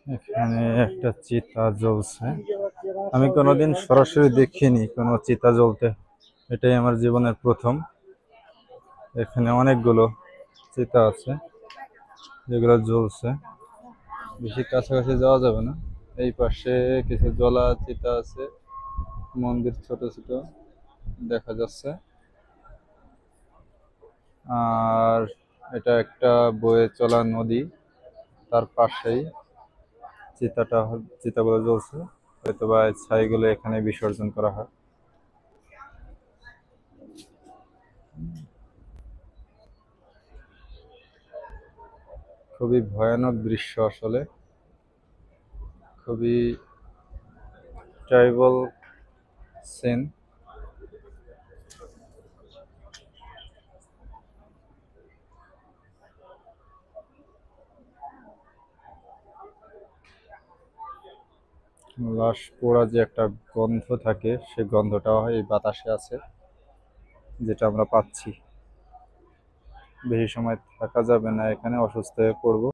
এখানে একটা চিতা জ্বলছে। আমি কোনোদিন সরাসরি দেখিনি কোনো চিতা জ্বলতে, এটাই আমার জীবনের প্রথম। এখানে অনেকগুলো চিতা আছে যেগুলো জ্বলছে। বেশি কাছাকাছি যাওয়া যাবে না। এই পাশে কিছু জ্বলা চিতা আছে, মন্দির ছোট ছোট দেখা যাচ্ছে। আর এটা একটা বয়ে চলা নদী, তার পাশেই চিতাগুলো জ্বলছে। হয়তো বা ছাইগুলো এখানে বিসর্জন করা হয়। খুবই ভয়ানক দৃশ্য আসলে, খুবই ট্রাইবাল সিন। লাশ পোড়া যে একটা গন্ধ থাকে, সে গন্ধটাও এই বাতাসে আছে, যেটা আমরা পাচ্ছি। বেশি সময় থাকা যাবে না এখানে, অসুস্থ হয়ে পড়বো।